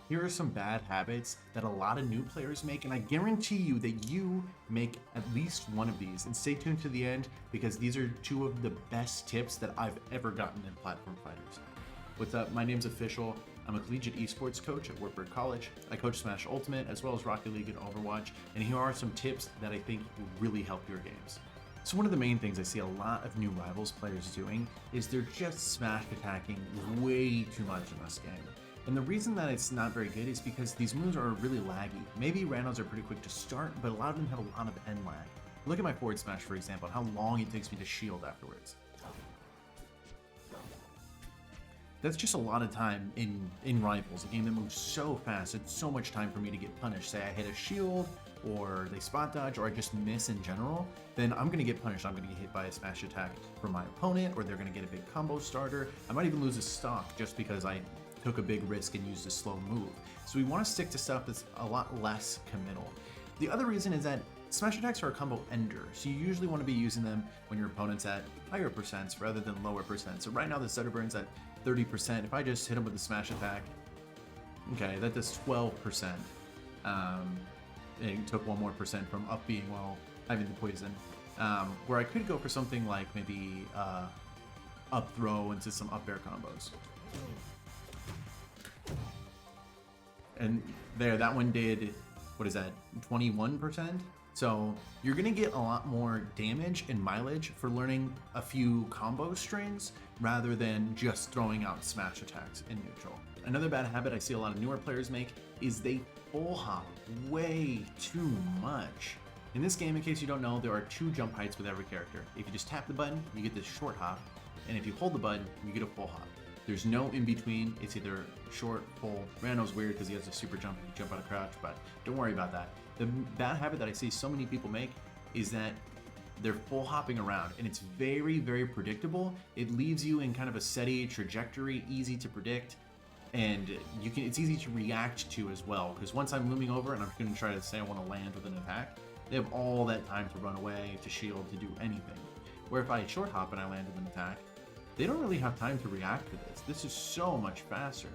Here are some bad habits that a lot of new players make, and I guarantee you that you make at least one of these. And stay tuned to the end because these are two of the best tips that I've ever gotten in platform fighters. What's up? My name's Official. I'm a collegiate esports coach at Wartburg College. I coach Smash Ultimate as well as Rocket League and Overwatch, and here are some tips that I think will really help your games. So one of the main things I see a lot of new Rivals players doing is they're just smash attacking way too much in this game. And the reason that it's not very good is because these moves are really laggy. Maybe randos are pretty quick to start, but a lot of them have a lot of end lag. Look at my forward smash, for example, and how long it takes me to shield afterwards. That's just a lot of time in Rivals, a game that moves so fast. It's so much time for me to get punished. Say I hit a shield, or they spot dodge, or I just miss in general, then I'm going to get punished. I'm going to get hit by a smash attack from my opponent, or they're going to get a big combo starter. I might even lose a stock just because I took a big risk and used a slow move. So we want to stick to stuff that's a lot less committal. The other reason is that smash attacks are a combo ender, so you usually want to be using them when your opponent's at higher percents rather than lower percent. So right now the stutter burn's at 30%. If I just hit him with a smash attack, okay, that does 12%. It took 1 more percent from up being while having the poison. Where I could go for something like maybe up throw into some up air combos. And there, that one did, what is that, 21%? So you're gonna get a lot more damage and mileage for learning a few combo strings rather than just throwing out smash attacks in neutral. Another bad habit I see a lot of newer players make is they full hop way too much. In this game, in case you don't know, there are 2 jump heights with every character. If you just tap the button, you get this short hop, and if you hold the button, you get a full hop. There's no in between. It's either short, full. Rando's weird because he has a super jump and you jump out of crouch, but don't worry about that. The bad habit that I see so many people make is that they're full hopping around, and it's very, very predictable. It leaves you in kind of a steady trajectory, easy to predict, and it's easy to react to as well, because once I'm looming over and I'm going to try to say I want to land with an attack, they have all that time to run away, to shield, to do anything. Where if I short hop and I land with an attack, they don't really have time to react to this. This is so much faster.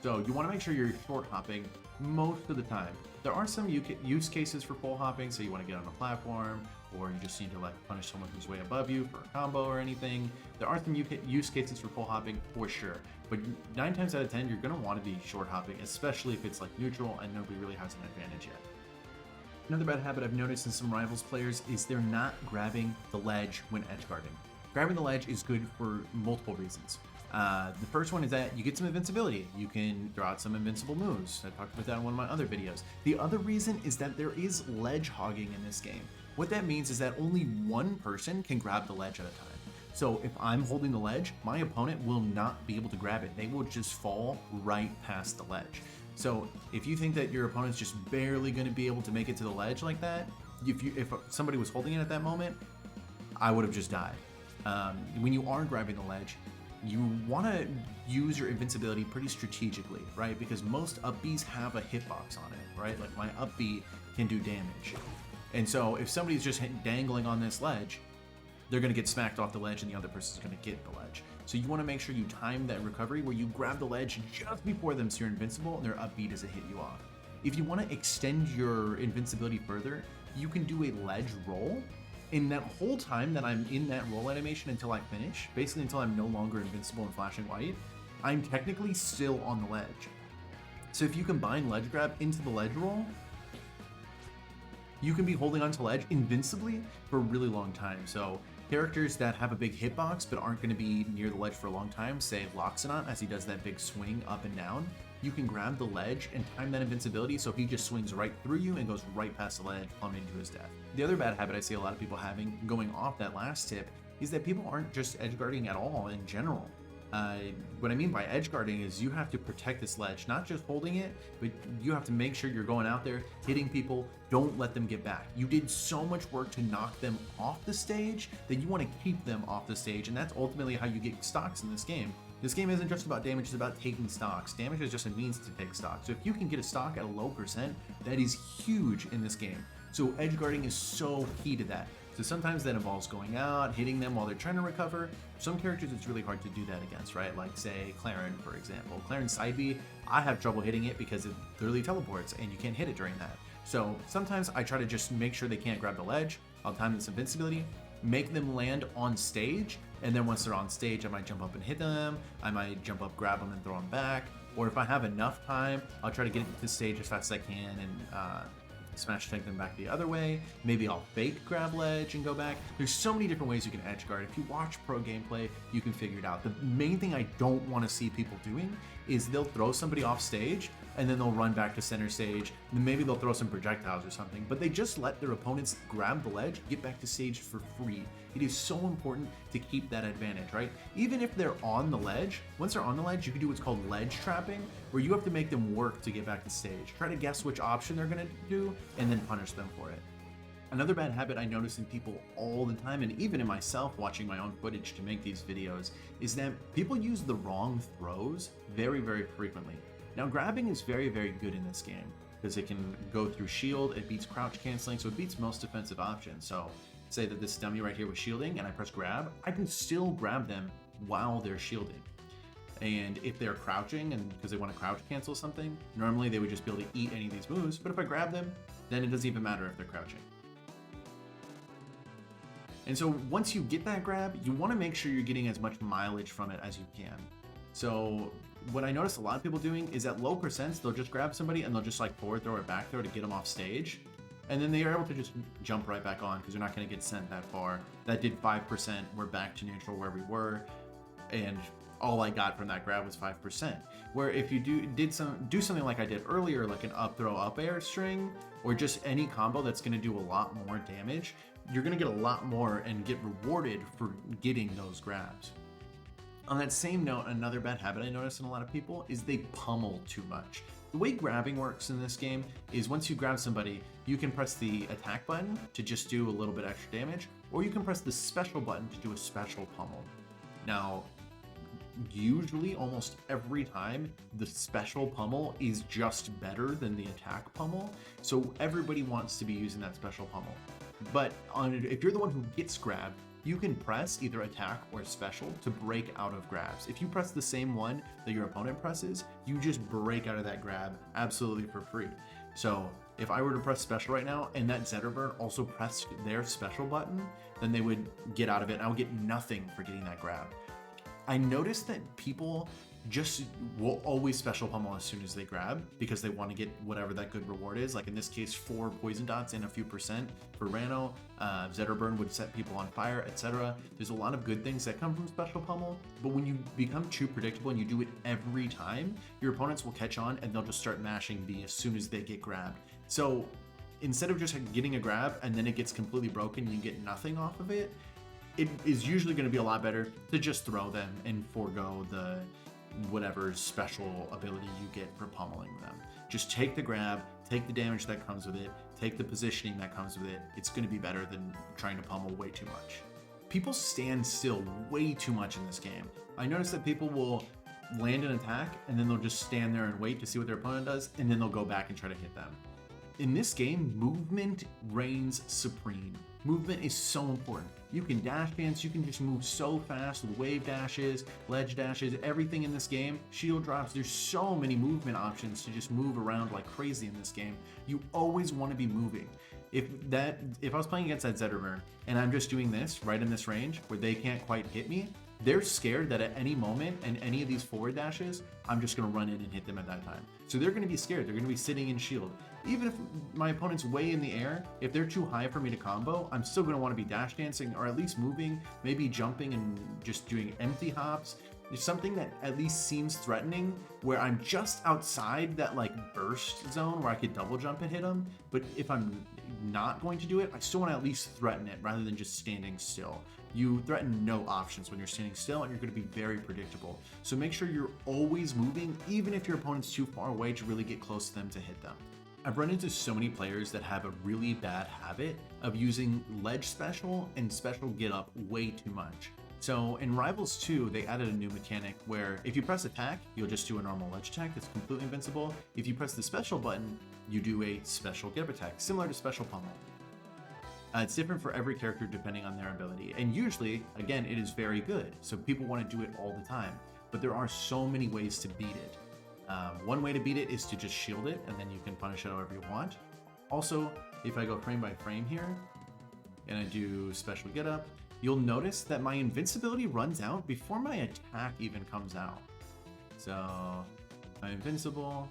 So you want to make sure you're short hopping most of the time. There are some use cases for full hopping, so you want to get on a platform, or you just need to like punish someone who's way above you for a combo or anything. There are some use cases for full hopping for sure, but 9 times out of 10 you're going to want to be short hopping, especially if it's like neutral and nobody really has an advantage yet. Another bad habit I've noticed in some Rivals players is they're not grabbing the ledge when edge guarding. Grabbing the ledge is good for multiple reasons. The first one is that you get some invincibility. You can throw out some invincible moves. I talked about that in one of my other videos. The other reason is that there is ledge hogging in this game. What that means is that only one person can grab the ledge at a time. So if I'm holding the ledge, my opponent will not be able to grab it. They will just fall right past the ledge. So if you think that your opponent's just barely going to be able to make it to the ledge like that, if somebody was holding it at that moment, I would have just died. When you are grabbing the ledge, you want to use your invincibility pretty strategically, right? Because most up Bs have a hitbox on it, right? Like my up B can do damage. And so if somebody's just dangling on this ledge, they're going to get smacked off the ledge and the other person's going to get the ledge. So you want to make sure you time that recovery where you grab the ledge just before them so you're invincible and their up B doesn't hit you off. If you want to extend your invincibility further, you can do a ledge roll. In that whole time that I'm in that roll animation until I finish, basically until I'm no longer invincible and flashing white, I'm technically still on the ledge. So if you combine ledge grab into the ledge roll, you can be holding onto ledge invincibly for a really long time. So characters that have a big hitbox but aren't going to be near the ledge for a long time, say Loxodon as he does that big swing up and down, you can grab the ledge and time that invincibility so he just swings right through you and goes right past the ledge, plummeting to his death. The other bad habit I see a lot of people having, going off that last tip, is that people aren't just edge guarding at all in general. What I mean by edge guarding is you have to protect this ledge, not just holding it, but you have to make sure you're going out there, hitting people, don't let them get back. You did so much work to knock them off the stage that you want to keep them off the stage, and that's ultimately how you get stocks in this game. This game isn't just about damage, it's about taking stocks. Damage is just a means to take stocks. So if you can get a stock at a low percent, that is huge in this game. So edge guarding is so key to that. So sometimes that involves going out, hitting them while they're trying to recover. Some characters it's really hard to do that against, right? Like say Claren, for example. Claren's side B I have trouble hitting it because it literally teleports and you can't hit it during that. So sometimes I try to just make sure they can't grab the ledge. I'll time this invincibility, make them land on stage, and then once they're on stage, I might jump up and hit them. I might jump up, grab them, and throw them back. Or if I have enough time, I'll try to get into the stage as fast as I can and smash tank them back the other way. Maybe I'll fake grab ledge and go back. There's so many different ways you can edge guard. If you watch pro gameplay, you can figure it out. The main thing I don't want to see people doing is they'll throw somebody off stage and then they'll run back to center stage, and maybe they'll throw some projectiles or something, but they just let their opponents grab the ledge, get back to stage for free. It is so important to keep that advantage, right? Even if they're on the ledge, once they're on the ledge, you can do what's called ledge trapping, where you have to make them work to get back to stage. Try to guess which option they're gonna do, and then punish them for it. Another bad habit I notice in people all the time, and even in myself watching my own footage to make these videos, is that people use the wrong throws very, very frequently. Now, grabbing is very, very good in this game because it can go through shield, it beats crouch canceling, so it beats most defensive options. So say that this dummy right here was shielding and I press grab, I can still grab them while they're shielding. And if they're crouching and because they want to crouch cancel something, normally they would just be able to eat any of these moves, but if I grab them, then it doesn't even matter if they're crouching. And so once you get that grab, you want to make sure you're getting as much mileage from it as you can. So what I notice a lot of people doing is at low percents, they'll just grab somebody and they'll just like forward throw or back throw to get them off stage. And then they are able to just jump right back on because they're not going to get sent that far. That did 5%. We're back to neutral where we were. And all I got from that grab was 5%. Where if you do something like I did earlier, like an up throw up air string, or just any combo that's going to do a lot more damage, you're going to get a lot more and get rewarded for getting those grabs. On that same note, another bad habit I notice in a lot of people is they pummel too much. The way grabbing works in this game is once you grab somebody, you can press the attack button to just do a little bit extra damage, or you can press the special button to do a special pummel. Now, usually almost every time the special pummel is just better than the attack pummel, so everybody wants to be using that special pummel. But if you're the one who gets grabbed, you can press either attack or special to break out of grabs. If you press the same one that your opponent presses, you just break out of that grab absolutely for free. So if I were to press special right now and that Zetterburn also pressed their special button, then they would get out of it and I would get nothing for getting that grab. I noticed that people just will always special pummel as soon as they grab because they want to get whatever that good reward is. Like in this case, 4 poison dots and a few percent for Rano. Zetterburn would set people on fire, etc. There's a lot of good things that come from special pummel, but when you become too predictable and you do it every time, your opponents will catch on and they'll just start mashing B as soon as they get grabbed. So instead of just getting a grab and then it gets completely broken and you get nothing off of it, it is usually going to be a lot better to just throw them and forego the whatever special ability you get for pummeling them. Just take the grab, take the damage that comes with it, take the positioning that comes with it. It's going to be better than trying to pummel way too much. People stand still way too much in this game. I notice that people will land an attack and then they'll just stand there and wait to see what their opponent does, and then they'll go back and try to hit them. In this game, movement reigns supreme. Movement is so important. You can dash dance, you can just move so fast with wave dashes, ledge dashes, everything in this game, shield drops. There's so many movement options to just move around like crazy in this game. You always want to be moving. If I was playing against that Zetterburn and I'm just doing this right in this range where they can't quite hit me, they're scared that at any moment and any of these forward dashes, I'm just going to run in and hit them at that time. So they're going to be scared. They're going to be sitting in shield. Even if my opponent's way in the air, if they're too high for me to combo, I'm still going to want to be dash dancing or at least moving, maybe jumping and just doing empty hops. There's something that at least seems threatening where I'm just outside that like burst zone where I could double jump and hit them. But if I'm not going to do it, I still want to at least threaten it rather than just standing still. You threaten no options when you're standing still and you're going to be very predictable. So make sure you're always moving, even if your opponent's too far away to really get close to them to hit them. I've run into so many players that have a really bad habit of using ledge special and special get up way too much. So in Rivals 2, they added a new mechanic where if you press attack, you'll just do a normal ledge attack that's completely invincible. If you press the special button, you do a special get up attack, similar to special pummel. It's different for every character depending on their ability. And usually, again, it is very good. So people want to do it all the time. But there are so many ways to beat it. One way to beat it is to just shield it, and then you can punish it however you want. Also, if I go frame by frame here, and I do special get up, you'll notice that my invincibility runs out before my attack even comes out. So I'm invincible.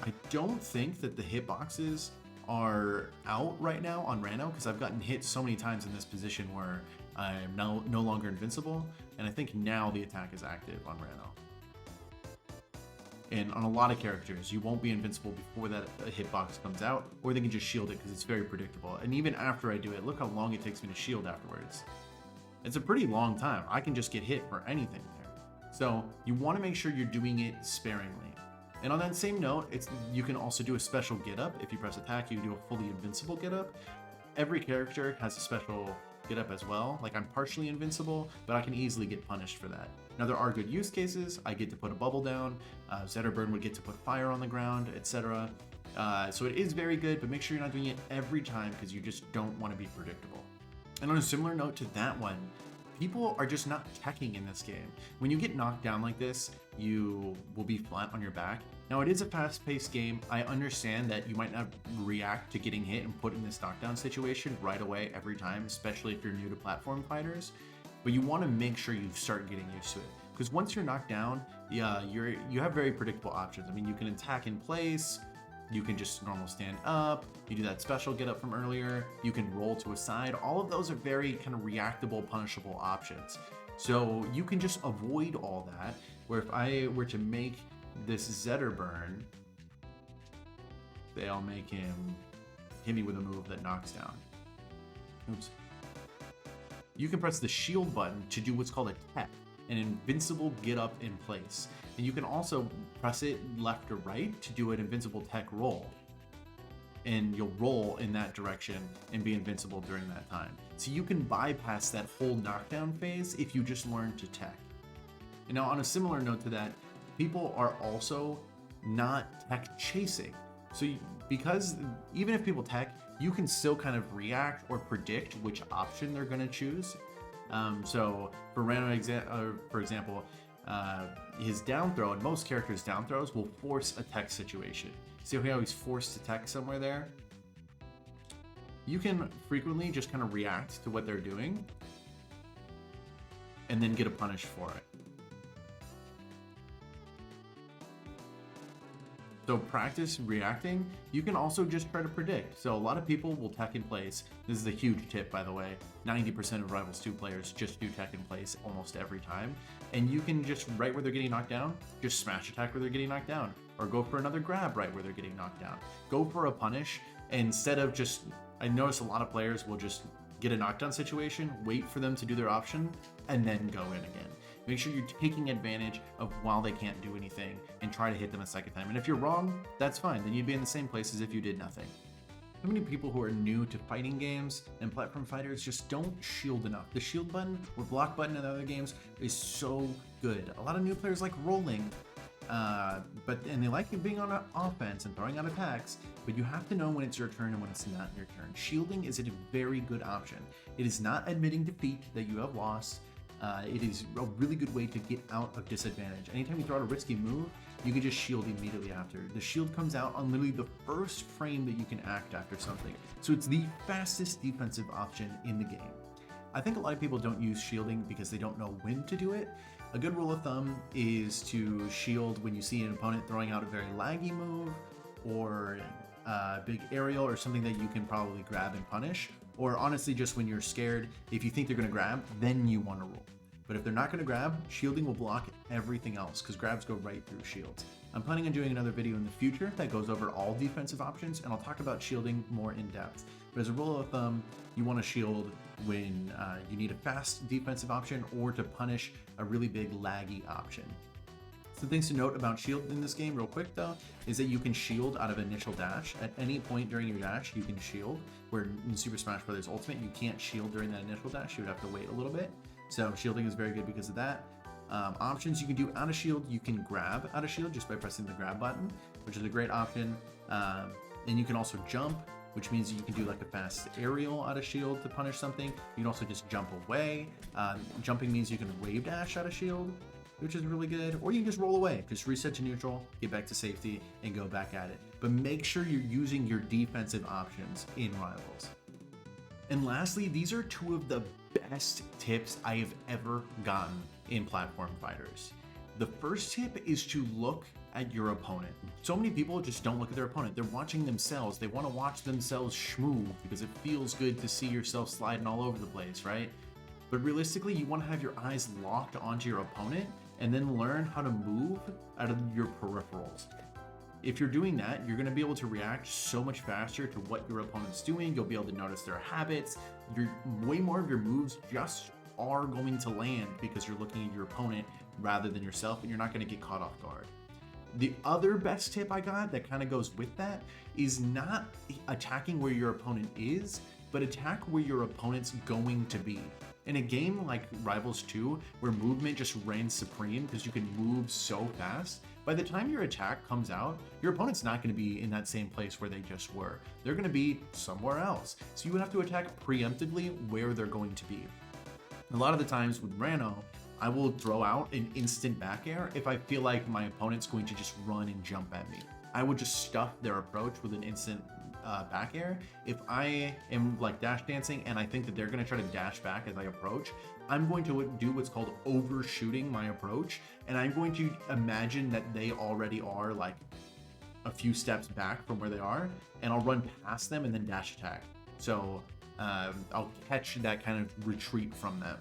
I don't think that the hitboxes are out right now on Rano, because I've gotten hit so many times in this position where I'm no longer invincible, and I think now the attack is active on Rano. And on a lot of characters, you won't be invincible before that hitbox comes out, or they can just shield it because it's very predictable. And even after I do it, look how long it takes me to shield afterwards. It's a pretty long time. I can just get hit for anything there. So you want to make sure you're doing it sparingly. And on that same note, you can also do a special get up. If you press attack, you can do a fully invincible get up. Every character has a special get up as well. Like, I'm partially invincible, but I can easily get punished for that. Now, there are good use cases. I get to put a bubble down. Zetterburn would get to put fire on the ground, etc. So it is very good, but make sure you're not doing it every time, because you just don't want to be predictable. And on a similar note to that one, people are just not teching in this game. When you get knocked down like this, you will be flat on your back. Now, it is a fast-paced game. I understand that you might not react to getting hit and put in this knockdown situation right away every time, especially if you're new to platform fighters. But you want to make sure you start getting used to it, because once you're knocked down, you have very predictable options. I mean, you can attack in place, you can just normal stand up, you do that special get up from earlier, you can roll to a side. All of those are very kind of reactable, punishable options. So you can just avoid all that, where if I were to make this Zetterburn, they'll make him hit me with a move that knocks down. Oops. You can press the shield button to do what's called a tech, an invincible get up in place. And you can also press it left or right to do an invincible tech roll. And you'll roll in that direction and be invincible during that time. So you can bypass that whole knockdown phase if you just learn to tech. And now, on a similar note to that, people are also not tech chasing. So because even if people tech, you can still kind of react or predict which option they're going to choose. So for for example, his down throw, and most characters' down throws will force a tech situation. See how he's forced to tech somewhere there? You can frequently just kind of react to what they're doing and then get a punish for it. So practice reacting. You can also just try to predict. So a lot of people will tech in place. This is a huge tip, by the way. 90% of Rivals 2 players just do tech in place almost every time. And you can just, right where they're getting knocked down, just smash attack where they're getting knocked down. Or go for another grab right where they're getting knocked down. Go for a punish instead of just, I notice a lot of players will just get a knockdown situation, wait for them to do their option, and then go in again. Make sure you're taking advantage of while they can't do anything and try to hit them a second time. And if you're wrong, that's fine. Then you'd be in the same place as if you did nothing. So many people who are new to fighting games and platform fighters just don't shield enough. The shield button or block button in other games is so good. A lot of new players like rolling, and they like it being on offense and throwing out attacks, but you have to know when it's your turn and when it's not your turn. Shielding is a very good option. It is not admitting defeat that you have lost. It is a really good way to get out of disadvantage. Anytime you throw out a risky move, you can just shield immediately after. The shield comes out on literally the first frame that you can act after something. So it's the fastest defensive option in the game. I think a lot of people don't use shielding because they don't know when to do it. A good rule of thumb is to shield when you see an opponent throwing out a very laggy move, or a big aerial, or something that you can probably grab and punish. Or honestly, just when you're scared, if you think they're going to grab, then you want to roll. But if they're not going to grab, shielding will block everything else, because grabs go right through shields. I'm planning on doing another video in the future that goes over all defensive options, and I'll talk about shielding more in depth. But as a rule of thumb, you want to shield when you need a fast defensive option or to punish a really big laggy option. Some things to note about shield in this game real quick though, is that you can shield out of initial dash. At any point during your dash, you can shield, where in Super Smash Bros. Ultimate, you can't shield during that initial dash. You would have to wait a little bit. So shielding is very good because of that. Options you can do out of shield, you can grab out of shield just by pressing the grab button, which is a great option. And you can also jump, which means you can do like a fast aerial out of shield to punish something. You can also just jump away. Jumping means you can wave dash out of shield. which is really good, or you can just roll away, just reset to neutral, get back to safety, and go back at it. But make sure you're using your defensive options in Rivals. And lastly, these are two of the best tips I have ever gotten in platform fighters. The first tip is to look at your opponent. So many people just don't look at their opponent. They're watching themselves. They want to watch themselves schmoo because it feels good to see yourself sliding all over the place, right? But realistically, you want to have your eyes locked onto your opponent and then learn how to move out of your peripherals. If you're doing that, you're going to be able to react so much faster to what your opponent's doing. You'll be able to notice their habits. Way more of your moves just are going to land because you're looking at your opponent rather than yourself, and you're not going to get caught off guard. The other best tip I got that kind of goes with that is not attacking where your opponent is, but attack where your opponent's going to be. In a game like Rivals 2, where movement just reigns supreme because you can move so fast, by the time your attack comes out, your opponent's not going to be in that same place where they just were. They're going to be somewhere else. So you have to attack preemptively where they're going to be. A lot of the times with Rano, I will throw out an instant back air if I feel like my opponent's going to just run and jump at me. I would just stuff their approach with an instant back air. If I am like dash dancing and I think that they're going to try to dash back as I approach, I'm going to do what's called overshooting my approach, and I'm going to imagine that they already are like a few steps back from where they are, and I'll run past them and then dash attack. So I'll catch that kind of retreat from them.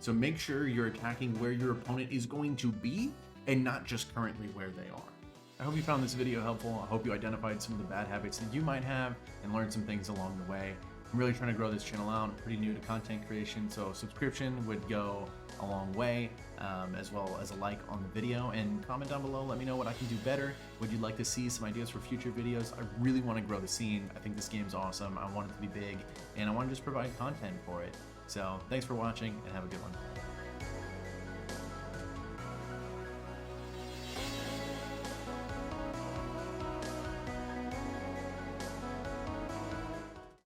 So make sure you're attacking where your opponent is going to be and not just currently where they are. I hope you found this video helpful. I hope you identified some of the bad habits that you might have and learned some things along the way. I'm really trying to grow this channel out. I'm pretty new to content creation, so subscription would go a long way, as well as a like on the video, and comment down below. Let me know what I can do better. Would you like to see some ideas for future videos? I really want to grow the scene. I think this game's awesome. I want it to be big, and I want to just provide content for it. So thanks for watching, and have a good one.